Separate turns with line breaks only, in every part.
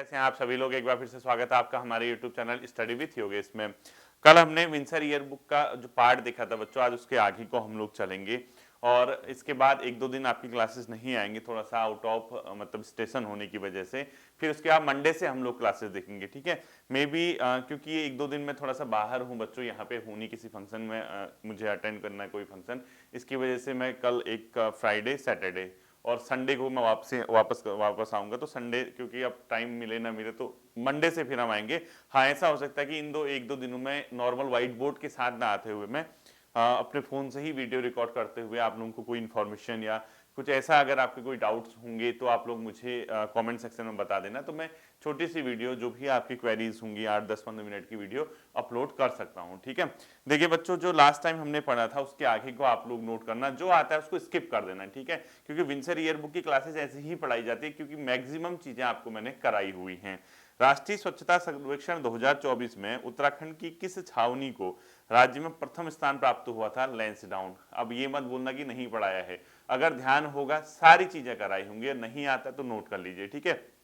कैसे हैं आप सभी लोग। एक बार फिर से स्वागत है आपका हमारे YouTube channel study with Yogesh में। कल हमने विंसर ईयर बुक का जो पार्ट देखा था बच्चों, आज उसके आगे को हम लोग चलेंगे और इसके बाद एक दो दिन आपकी क्लासेस नहीं आएंगी, थोड़ा सा आउट ऑफ मतलब स्टेशन होने की वजह से। फिर उसके बाद मंडे से हम लोग क्लासेस देखेंगे, ठीक है। मे बी क्योंकि ये एक दो दिन में थोड़ा सा बाहर हूँ बच्चों, यहाँ पे हूँ नहीं, किसी फंक्शन में मुझे अटेंड करना है कोई फंक्शन, इसकी वजह से मैं कल एक फ्राइडे सैटरडे और संडे को मैं वापस आऊंगा। तो संडे क्योंकि अब टाइम मिले ना मिले तो मंडे से फिर हम आएंगे। हाँ, ऐसा हो सकता है कि इन एक दो दिनों में नॉर्मल व्हाइट बोर्ड के साथ ना आते हुए मैं अपने फोन से ही वीडियो रिकॉर्ड करते हुए आप लोगों को कोई इन्फॉर्मेशन या कुछ ऐसा अगर आपके कोई डाउट्स होंगे तो आप लोग मुझे कमेंट सेक्शन में बता देना, तो मैं छोटी सी वीडियो जो भी आपकी क्वेरीज होंगी 8 10 15 मिनट की वीडियो अपलोड कर सकता हूं, ठीक है। देखिए बच्चों, जो लास्ट टाइम हमने पढ़ा था उसके आगे को आप लोग नोट करना, जो आता है उसको स्किप कर देना, ठीक है। क्योंकि विंसर ईयर बुक की क्लासेस ऐसे ही पढ़ाई जाती है क्योंकि मैक्सिमम चीजें आपको मैंने कराई हुई हैं। राष्ट्रीय स्वच्छता सर्वेक्षण 2024 में उत्तराखंड की किस छावनी को राज्य में प्रथम स्थान प्राप्त हुआ था? लैंसडाउन। अब ये मत बोलना कि नहीं पढ़ाया है, अगर ध्यान होगा सारी चीजें कराई होंगी, नहीं आता तो नोट कर लीजिए, ठीक है।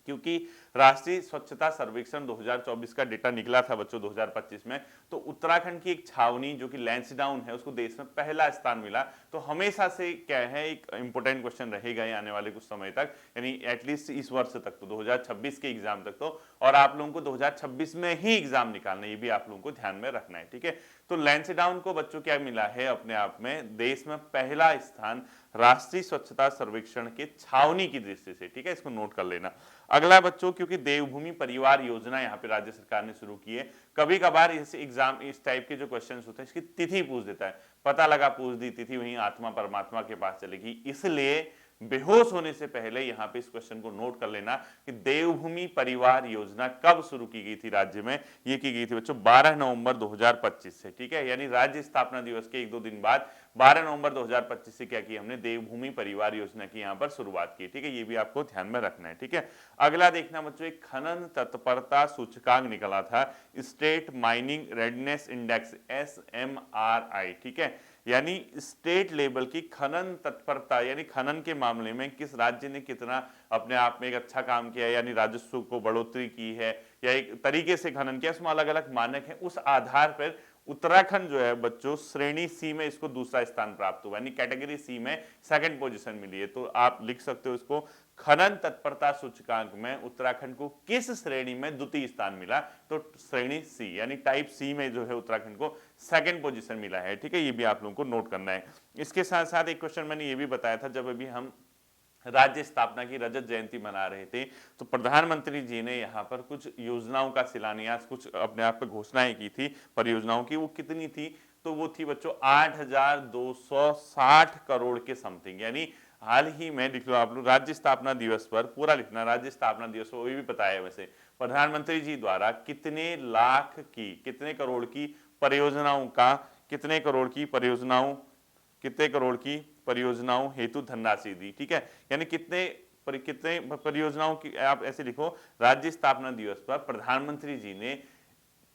क्योंकि राष्ट्रीय स्वच्छता सर्वेक्षण 2024 का डेटा निकला था बच्चों 2025 में, तो उत्तराखंड की एक छावनी जो कि लैंसडाउन है उसको देश में पहला स्थान मिला। तो हमेशा से क्या है, एक इंपॉर्टेंट क्वेश्चन रहेगा ये आने वाले कुछ समय तक, यानी एटलीस्ट इस वर्ष तक तो 2026 के एग्जाम तक तो, और आप लोगों को 2026 में ही एग्जाम निकालना, ये भी आप लोगों को ध्यान में रखना है, ठीक है। तो लैंसडाउन को बच्चों क्या मिला है? अपने आप में देश में पहला स्थान राष्ट्रीय स्वच्छता सर्वेक्षण के छावनी की दृष्टि से, ठीक है, इसको नोट कर लेना। अगला बच्चों, क्योंकि देवभूमि परिवार योजना यहाँ पे राज्य सरकार ने शुरू की है, कभी कभार इस एग्जाम इस टाइप के जो क्वेश्चंस होते हैं इसकी तिथि पूछ देता है, पता लगा पूछ दी तिथि, वहीं आत्मा परमात्मा के पास चलेगी, इसलिए बेहोश होने से पहले यहाँ पे इस क्वेश्चन को नोट कर लेना कि देवभूमि परिवार योजना कब शुरू की गई थी राज्य में? ये की गई थी बच्चों 12 नवंबर 2025 से, ठीक है। यानी राज्य स्थापना दिवस के एक दो दिन बाद 12 नवंबर 2025 से क्या किया हमने? देवभूमि परिवार योजना की यहाँ पर शुरुआत की, ठीक है। ये भी आपको ध्यान में रखना है, ठीक है। अगला देखना बच्चों, एक खनन तत्परता सूचकांक निकला था, state mining redness index, SMRI, ठीक है। यानी स्टेट लेवल की खनन तत्परता, यानी खनन के मामले में किस राज्य ने कितना अपने आप में एक अच्छा काम किया है, यानी राजस्व को बढ़ोतरी की है या एक तरीके से खनन किया, उसमें अलग अलग मानक है। उस आधार पर उत्तराखंड जो है बच्चों श्रेणी सी में इसको दूसरा स्थान प्राप्त हुआ, यानी कैटेगरी सी में सेकंड पोजीशन मिली है। तो आप लिख सकते हो इसको, खनन तत्परता सूचकांक में उत्तराखंड को किस श्रेणी में द्वितीय स्थान मिला? तो श्रेणी सी यानी टाइप सी में जो है उत्तराखंड को सेकंड पोजीशन मिला है, ठीक है। ये भी आप लोगों को नोट करना है। इसके साथ साथ एक क्वेश्चन मैंने ये भी बताया था, जब अभी हम राज्य स्थापना की रजत जयंती मना रहे थे तो प्रधानमंत्री जी ने यहाँ पर कुछ योजनाओं का शिलान्यास, कुछ अपने आप पे घोषणाएं की थी परियोजनाओं की। वो कितनी थी? तो वो थी बच्चों 8,260 करोड़ के समथिंग। यानी हाल ही में लिख लो आप लोग, राज्य स्थापना दिवस पर पूरा लिखना, राज्य स्थापना दिवस पर, वो भी पता है वैसे, प्रधानमंत्री जी द्वारा कितने लाख की, कितने करोड़ की परियोजनाओं का, कितने करोड़ की परियोजनाओं, कितने करोड़ की परियोजनाओं हेतु धनराशि दी, ठीक है। यानी कितने परियोजनाओं की, आप ऐसे लिखो, राज्य स्थापना दिवस पर प्रधानमंत्री जी ने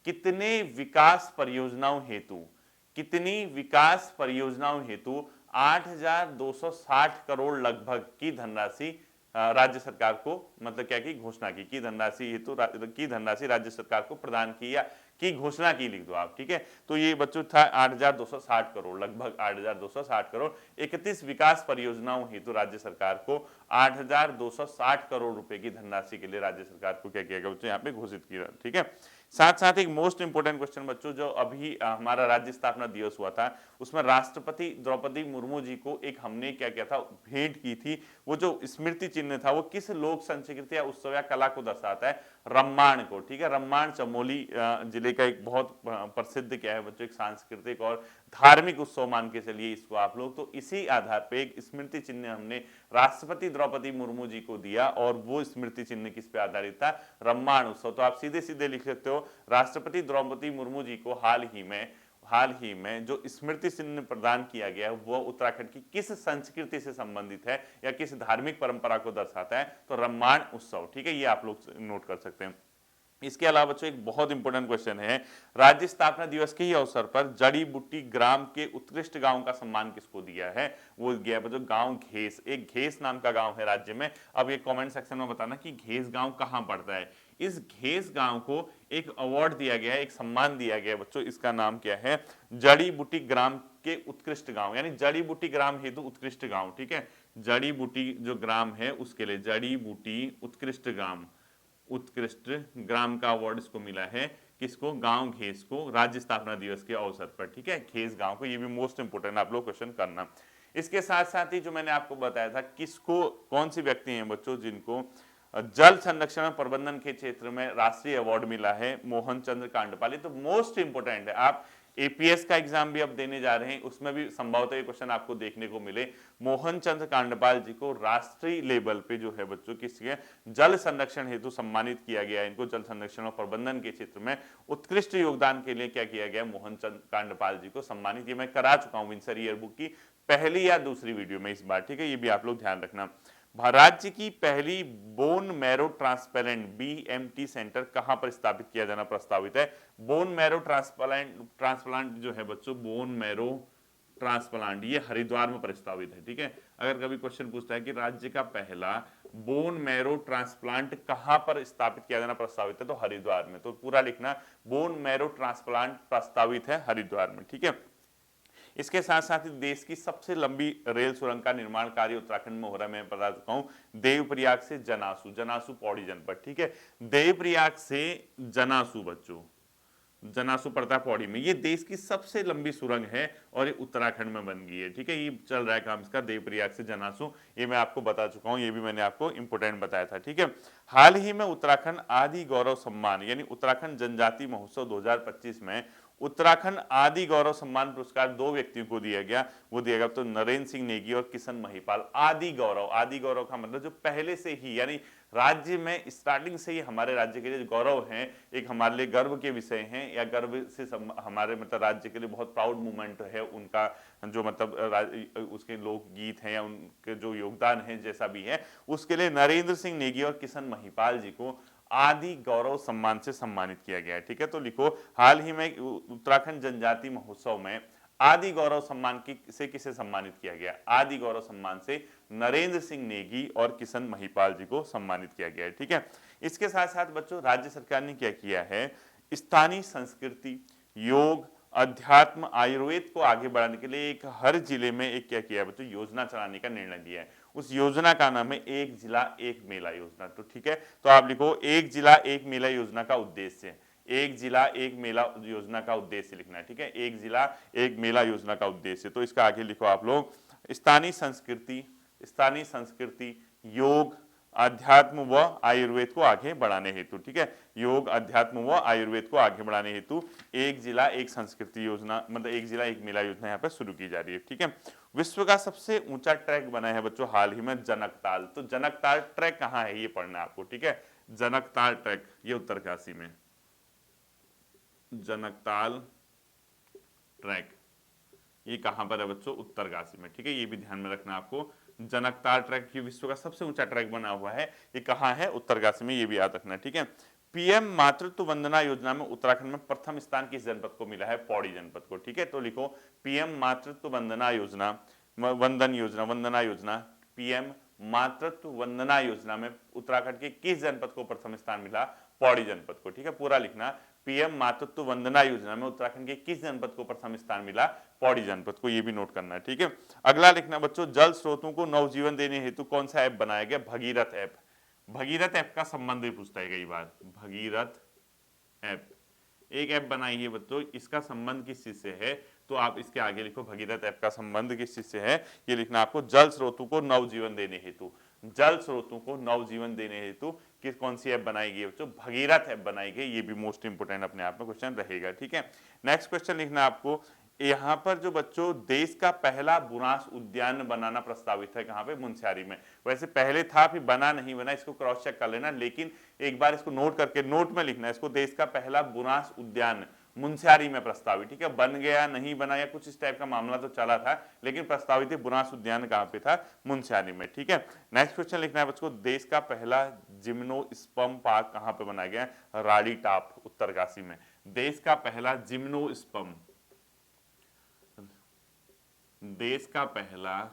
कितने विकास परियोजनाओं हेतु, कितनी विकास परियोजनाओं हेतु 8,260 करोड़ लगभग की धनराशि राज्य सरकार को, मतलब क्या की घोषणा की धनराशि हेतु की धनराशि राज्य सरकार को प्रदान की या की घोषणा की, लिख दो आप, ठीक है। तो ये बच्चों था 8,260 करोड़, लगभग 8,260 करोड़ 31 विकास परियोजनाओं हेतु राज्य सरकार को 8,260 करोड़ रुपए की धनराशि के लिए राज्य सरकार को क्या किया गया बच्चों? यहाँ पे घोषित किया, ठीक है। साथ साथ एक मोस्ट इंपोर्टेंट क्वेश्चन बच्चों, जो अभी हमारा राज्य स्थापना दिवस हुआ था उसमें राष्ट्रपति द्रौपदी मुर्मू जी को एक हमने क्या किया था, भेंट की थी। वो जो स्मृति चिन्ह था वो किस लोक संस्कृति या उत्सव या कला को दर्शाता है? रम्माण को, ठीक है। रम्माण चमोली जिले का एक बहुत प्रसिद्ध क्या है बच्चों, एक सांस्कृतिक और धार्मिक उत्सव मान के चलिए इसको आप लोग। तो इसी आधार पे एक स्मृति चिन्ह हमने राष्ट्रपति द्रौपदी मुर्मू जी को दिया, और वो स्मृति चिन्ह किस पे आधारित था? रम्माण उत्सव। तो आप सीधे सीधे लिख सकते हो, राष्ट्रपति द्रौपदी मुर्मू जी को हाल ही में जो स्मृति चिन्ह प्रदान किया गया है वो उत्तराखंड की किस संस्कृति से संबंधित है या किस धार्मिक परंपरा को दर्शाता है? तो रम्माण उत्सव, ठीक है। ये आप लोग नोट कर सकते हैं। इसके अलावा बच्चों एक बहुत इंपॉर्टेंट क्वेश्चन है, राज्य स्थापना दिवस के ही अवसर पर जड़ी बूटी ग्राम के उत्कृष्ट गांव का सम्मान किसको दिया है? वो गया बच्चों गांव घेस। एक घेस नाम का गांव है राज्य में। अब ये कमेंट सेक्शन में बताना कि घेस गांव कहां पड़ता है। इस घेस गांव को एक अवार्ड दिया गया है, एक सम्मान दिया गया है बच्चों। इसका नाम क्या है? जड़ी बूटी ग्राम के उत्कृष्ट गांव, यानी जड़ी बूटी ग्राम हेतु उत्कृष्ट गांव। ठीक है, जड़ी बूटी जो ग्राम है उसके लिए जड़ी बूटी उत्कृष्ट ग्राम, उत्कृष्ट ग्राम का अवार्ड इसको मिला है। किसको? गांव घेस को, राज्य स्थापना दिवस के अवसर पर। ठीक है, घेस गांव को। ये भी मोस्ट इंपोर्टेंट आप लोग क्वेश्चन करना। इसके साथ साथ ही जो मैंने आपको बताया था, किसको, कौन सी व्यक्ति हैं बच्चों जिनको जल संरक्षण और प्रबंधन के क्षेत्र में राष्ट्रीय अवार्ड मिला है? मोहन चंद्र कांडपाली। तो मोस्ट इंपोर्टेंट है, आप एपीएस का एग्जाम भी अब देने जा रहे हैं, उसमें भी संभवतः ये क्वेश्चन आपको देखने को मिले। मोहन चंद्र कांडपाल जी को राष्ट्रीय लेवल पे जो है बच्चों किसके जल संरक्षण हेतु सम्मानित किया गया है। इनको जल संरक्षण और प्रबंधन के क्षेत्र में उत्कृष्ट योगदान के लिए क्या किया गया? मोहन चंद्र कांडपाल जी को सम्मानित। ये मैं करा चुका हूं विंसर ईयर बुक की पहली या दूसरी वीडियो में इस बार। ठीक है, ये भी आप लोग ध्यान रखना। राज्य की पहली bone marrow transplant BMT centre कहां पर स्थापित किया जाना प्रस्तावित है? बोन मैरो ट्रांसप्लांट जो है बच्चों, बोन मैरो ट्रांसप्लांट, ये हरिद्वार में प्रस्तावित है। ठीक है, अगर कभी क्वेश्चन पूछता है कि राज्य का पहला बोन मैरो ट्रांसप्लांट कहां पर स्थापित किया जाना प्रस्तावित है, तो हरिद्वार में। तो पूरा लिखना, बोन मैरो ट्रांसप्लांट प्रस्तावित है हरिद्वार में। ठीक है, इसके साथ साथ ही देश की सबसे लंबी रेल सुरंग का निर्माण कार्य उत्तराखंड में हो रहा है। मैं बता चुका हूं, देवप्रयाग से जनासू, जनासू पौड़ी जनपद। ठीक है, देवप्रयाग से जनासू बच्चों, जनासू पड़ता है पौड़ी में। ये देश की सबसे लंबी सुरंग है और ये उत्तराखंड में बन गई है। ठीक है, ये चल रहा है काम इसका, देवप्रयाग से जनासू। ये मैं आपको बता चुका हूं, ये भी मैंने आपको इंपोर्टेंट बताया था। ठीक है, हाल ही में उत्तराखंड आदि गौरव सम्मान यानी उत्तराखंड जनजाति महोत्सव 2025 में उत्तराखंड आदि गौरव सम्मान पुरस्कार दो व्यक्तियों को दिया गया। वो दिया गया तो नरेंद्र सिंह नेगी और किशन महिपाल। आदि गौरव, आदि गौरव का मतलब जो पहले से ही, यानी राज्य में स्टार्टिंग से ही हमारे राज्य के लिए गौरव हैं, एक हमारे लिए गर्व के विषय हैं, या गर्व से हमारे मतलब राज्य के लिए बहुत प्राउड मोमेंट है उनका, जो मतलब उसके लोकगीत हैं या उनके जो योगदान है जैसा भी है, उसके लिए नरेंद्र सिंह नेगी और किशन महिपाल जी को आदि गौरव सम्मान से सम्मानित किया गया है। ठीक है, तो लिखो, हाल ही में उत्तराखंड जनजाति महोत्सव में आदि गौरव सम्मान से किसे सम्मानित किया गया? आदि गौरव सम्मान से नरेंद्र सिंह नेगी और किशन महिपाल जी को सम्मानित किया गया है। ठीक है, इसके साथ साथ बच्चों राज्य सरकार ने क्या किया है? स्थानीय संस्कृति, योग, अध्यात्म, आयुर्वेद को आगे बढ़ाने के लिए एक हर जिले में एक क्या किया है बच्चों? योजना चलाने का निर्णय लिया है। उस योजना का नाम है एक जिला एक मेला योजना। तो ठीक है, तो आप लिखो, एक जिला एक मेला योजना का उद्देश्य, एक जिला एक मेला योजना का उद्देश्य लिखना है। ठीक है, एक जिला एक मेला योजना का उद्देश्य। तो इसका आगे लिखो आप लोग, स्थानीय संस्कृति, स्थानीय संस्कृति, योग, अध्यात्म व आयुर्वेद को आगे बढ़ाने हेतु। ठीक है, योग, अध्यात्म व आयुर्वेद को आगे बढ़ाने हेतु एक जिला एक संस्कृति योजना, मतलब एक जिला एक मेला योजना यहाँ पर शुरू की जा रही है। ठीक है, विश्व का सबसे ऊंचा ट्रैक बना है बच्चों हाल ही में जनकताल। तो जनकताल ट्रैक कहाँ है ये पढ़ना है आपको। ठीक है, जनकताल ट्रैक ये उत्तरकाशी में, जनकताल ट्रैक ये कहां पर है बच्चों? उत्तरकाशी में। ठीक है, ये भी ध्यान में रखना आपको, जनकताल ट्रैक ये विश्व का सबसे ऊंचा ट्रैक बना हुआ है, ये कहां है? उत्तरकाशी में, ये भी याद रखना। ठीक है, पीएम मातृत्व वंदना योजना में उत्तराखंड में प्रथम स्थान किस जनपद को मिला है? पौड़ी जनपद को। ठीक है, तो लिखो, पीएम मातृत्व वंदना योजना, वंदन योजना, वंदना योजना, पीएम मातृत्व वंदना योजना में उत्तराखंड के किस जनपद को प्रथम स्थान मिला? पौड़ी जनपद को। ठीक है, पूरा लिखना, पीएम मातृत्व वंदना योजना में उत्तराखंड के किस जनपद को प्रथम स्थान मिला? पौड़ी जनपद को। ये भी नोट करना है। ठीक है, अगला लिखना बच्चों, जल स्रोतों को नवजीवन देने हेतु कौन सा ऐप बनाया गया? भगीरथ ऐप। भगीरथ ऐप का संबंध भी पूछता है कई बार। भगीरथ ऐप एक ऐप बनाई है बच्चों, इसका संबंध किस चीज से है? तो आप इसके आगे लिखो, भगीरथ ऐप का संबंध किस चीज से है, ये लिखना आपको, जल स्रोतों को नवजीवन देने हेतु। जल स्रोतों को नवजीवन देने हेतु किस कौन सी ऐप बनाई गई बच्चों? भगीरथ ऐप बनाई गई। ये भी मोस्ट इंपोर्टेंट अपने आप में क्वेश्चन रहेगा। ठीक है, नेक्स्ट क्वेश्चन लिखना आपको, यहाँ पर जो बच्चों देश का पहला बुनास उद्यान बनाना प्रस्तावित है, कहाँ पे? मुनस्यारी में। वैसे पहले था, फिर बना नहीं बना, इसको क्रॉस चेक कर लेना, लेकिन एक बार इसको नोट करके नोट में लिखना है इसको, देश का पहला बुनास उद्यान मुनस्यारी में प्रस्तावित, ठीक है, बन गया नहीं बना या कुछ इस टाइप का मामला तो चला था, लेकिन प्रस्तावित बुनास उद्यान कहाँ पे था, मुनस्यारी में, ठीक है। नेक्स्ट क्वेश्चन लिखना है बच्चों, देश का पहला जिम्नोस्पर्म पार्क कहाँ पे बनाया गया, राड़ी टाप उत्तरकाशी में। देश का पहला जिम्नोस्पर्म, देश का पहला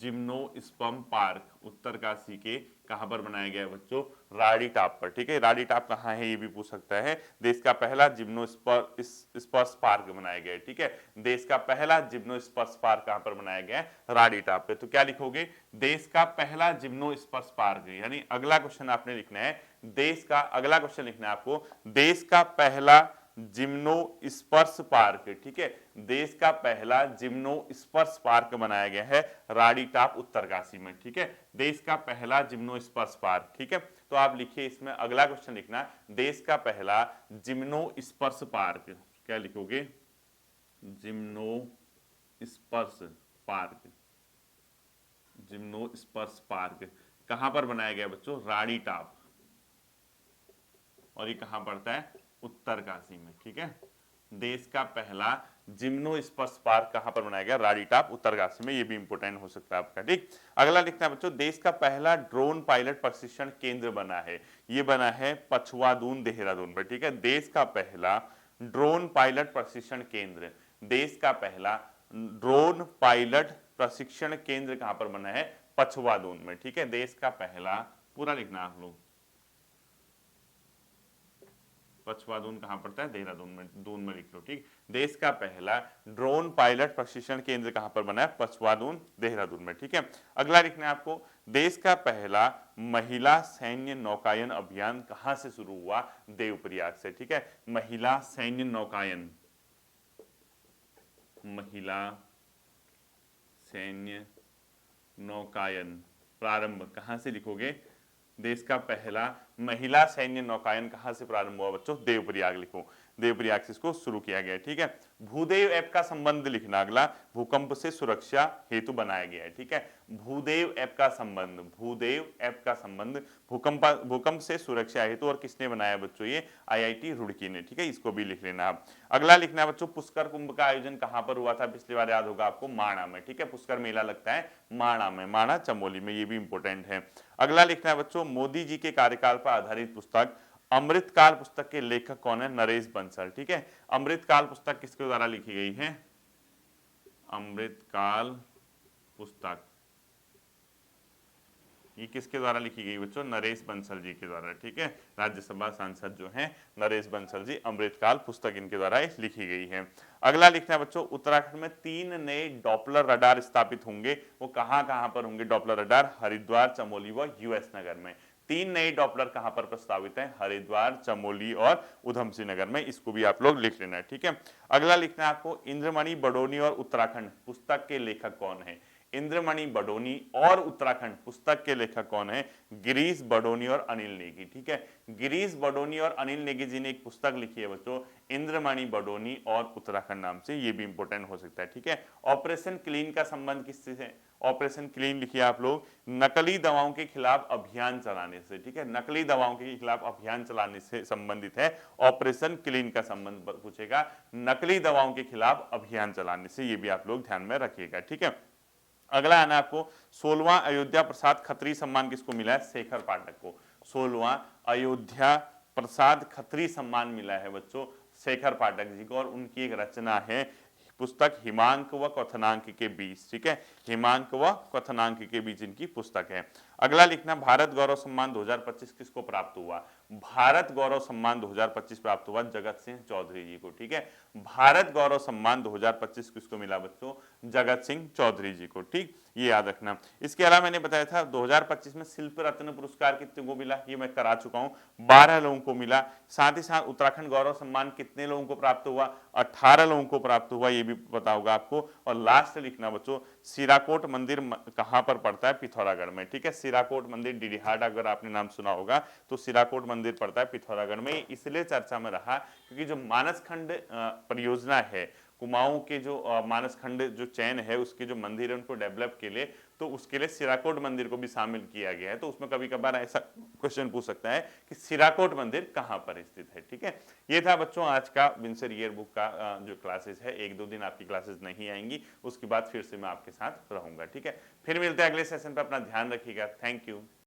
जिम्नोस्पर्म पार्क उत्तरकाशी के कहां पर बनाया गया है बच्चों, राड़ी टाप पर, ठीक है। राड़ी टाप कहां है ये भी पूछ सकता है। देश का पहला जिम्नोस्पर्म पार्क बनाया गया है, ठीक है। देश का पहला जिम्नोस्पर्म पार्क कहां पर बनाया गया है, राड़ी टाप पे। तो क्या लिखोगे, देश का पहला जिम्नोस्पर्म पार्क, यानी अगला क्वेश्चन आपने लिखना है, देश का अगला क्वेश्चन लिखना है आपको, देश का पहला जिम्नोस्पर्म पार्क, ठीक है। देश का पहला जिम्नोस्पर्म पार्क बनाया गया है राड़ी टाप उत्तरकाशी में, ठीक है। देश का पहला जिम्नोस्पर्म पार्क, ठीक है। तो आप लिखिए इसमें अगला क्वेश्चन लिखना, देश का पहला जिम्नोस्पर्म पार्क, क्या लिखोगे, जिम्नोस्पर्म पार्क, जिम्नोस्पर्म पार्क कहां पर बनाया गया बच्चों, राड़ी टाप, और ये कहां पड़ता है, उत्तरकाशी में, ठीक है। देश का पहला जिम्नोस्पर्म पार्क कहां पर बनाया गया, राड़ी टाप उत्तरकाशी में, ये भी इंपोर्टेंट हो सकता है आपका, ठीक। अगला लिखना है बच्चों, देश का पहला ड्रोन पायलट प्रशिक्षण केंद्र बना है, ये बना है पछुआदून देहरादून पर, ठीक है। देश का पहला ड्रोन पायलट प्रशिक्षण केंद्र, देश का पहला ड्रोन पायलट प्रशिक्षण केंद्र कहां पर बना है, पछुआदून में, ठीक है। देश का पहला, पूरा लिखना आप लोग, पछुआदून कहां पड़ता है, देहरादून में, दून में लिख लो, ठीक। देश का पहला ड्रोन पायलट प्रशिक्षण केंद्र कहां पर बना है, पछुआदून देहरादून में, ठीक है। अगला लिखना है आपको, देश का पहला महिला सैन्य नौकायन अभियान कहां से शुरू हुआ, देवप्रयाग से, ठीक है। महिला सैन्य नौकायन, महिला सैन्य नौकायन प्रारंभ कहां से लिखोगे, देश का पहला महिला सैन्य नौकायन कहां से प्रारंभ हुआ बच्चों, देवप्रयाग लिखो, देवप्रयाग से इसको शुरू किया गया, ठीक है। भूदेव ऐप का संबंध लिखना, अगला भूकंप से सुरक्षा हेतु बनाया गया है, ठीक है। भूदेव ऐप का संबंध, भूदेव ऐप का संबंध भूकंप से सुरक्षा हेतु, और किसने बनाया बच्चों, ये IIT रुड़की ने, ठीक है। इसको भी लिख लेना आप। अगला लिखना है बच्चों, पुष्कर कुंभ का आयोजन कहां पर हुआ था, पिछली बार याद होगा आपको, माणा में, ठीक है। पुष्कर मेला लगता है माणा में, माणा चमोली में, ये भी इंपोर्टेंट है। अगला लिखना है बच्चों, मोदी जी के कार्यकाल पर आधारित पुस्तक अमृतकाल पुस्तक के लेखक कौन है, नरेश बंसल, ठीक है। अमृतकाल पुस्तक किसके द्वारा लिखी गई है, अमृतकाल पुस्तक, ये किसके द्वारा लिखी गई बच्चों, नरेश बंसल जी के द्वारा, ठीक है। राज्यसभा सांसद जो हैं नरेश बंसल जी, अमृतकाल पुस्तक इनके द्वारा लिखी गई है। अगला लिखना है बच्चों, उत्तराखंड में 3 नए डॉपलर रडार स्थापित होंगे, वो कहां कहां पर होंगे डॉपलर रडार, हरिद्वार, चमोली व US नगर में। 3 नए डॉपलर कहां पर प्रस्तावित है, हरिद्वार, चमोली और उधमसिंह नगर में, इसको भी आप लोग लिख लेना है, ठीक है। अगला लिखना है आपको, इंद्रमणि बडोनी और उत्तराखंड पुस्तक के लेखक कौन है, इंद्रमणि बडोनी और उत्तराखंड पुस्तक के लेखक कौन है, गिरीश बडोनी और अनिल नेगी, ठीक है। गिरीश बडोनी और अनिल नेगी जी ने एक पुस्तक लिखी है बच्चों, इंद्रमणि बडोनी और उत्तराखंड नाम से, ये भी इंपोर्टेंट हो सकता है, ठीक है। ऑपरेशन क्लीन का संबंध किससे है, ऑपरेशन क्लीन लिखिए आप लोग, नकली दवाओं के खिलाफ अभियान चलाने से, ठीक है। नकली दवाओं के खिलाफ अभियान चलाने से संबंधित है, ऑपरेशन क्लीन का संबंध पूछेगा, नकली दवाओं के खिलाफ अभियान चलाने से, ये भी आप लोग ध्यान में रखिएगा, ठीक है। अगला आना आपको, 16वां अयोध्या प्रसाद खत्री सम्मान किसको मिला है, शेखर पाठक को। 16वां अयोध्या प्रसाद खत्री सम्मान मिला है बच्चों शेखर पाठक जी को, और उनकी एक रचना है पुस्तक हिमांक व क्वथनांक के बीच, ठीक है। हिमांक व क्वथनांक के बीच इनकी पुस्तक है। अगला लिखना, भारत गौरव सम्मान 2025 किसको प्राप्त हुआ, भारत गौरव सम्मान 2025 प्राप्त हुआ जगत सिंह चौधरी जी को, ठीक है। भारत गौरव सम्मान 2025 किसको मिला बच्चों, जगत सिंह चौधरी जी को, ठीक, ये याद रखना। इसके अलावा मैंने बताया था 2025 में शिल्प रत्न पुरस्कार कितने को मिला, ये मैं करा चुका हूं, 12 लोगों को मिला। साथ ही साथ उत्तराखंड गौरव सम्मान कितने लोगों को प्राप्त हुआ, 18 लोगों को प्राप्त हुआ, ये भी पता होगा आपको। और लास्ट लिखना बच्चों, सिराकोट मंदिर कहां पर पड़ता है, पिथौरागढ़ में, ठीक है। सिराकोट मंदिर डीडीहाट अगर आपने नाम सुना होगा तो सिराकोट मंदिर पड़ता है पिथौरागढ़ में, इसलिए चर्चा में रहा क्योंकि जो मानसखंड परियोजना है कुमाऊं के जो मानसखंड जो चैन है उसके जो मंदिर है उनको डेवलप के लिए, तो उसके लिए सिराकोट मंदिर को भी शामिल किया गया है। तो उसमें कभी कभार ऐसा क्वेश्चन पूछ सकता है कि सिराकोट मंदिर कहाँ पर स्थित है। ठीक है, ये था बच्चों आज का विंसर ईयर बुक का जो क्लासेस है। 1-2 दिन आपकी क्लासेस नहीं आएंगी, उसके बाद फिर से मैं आपके साथ रहूंगा। ठीक है, फिर मिलते हैं अगले सेशन पर। अपना ध्यान रखिएगा। Thank you.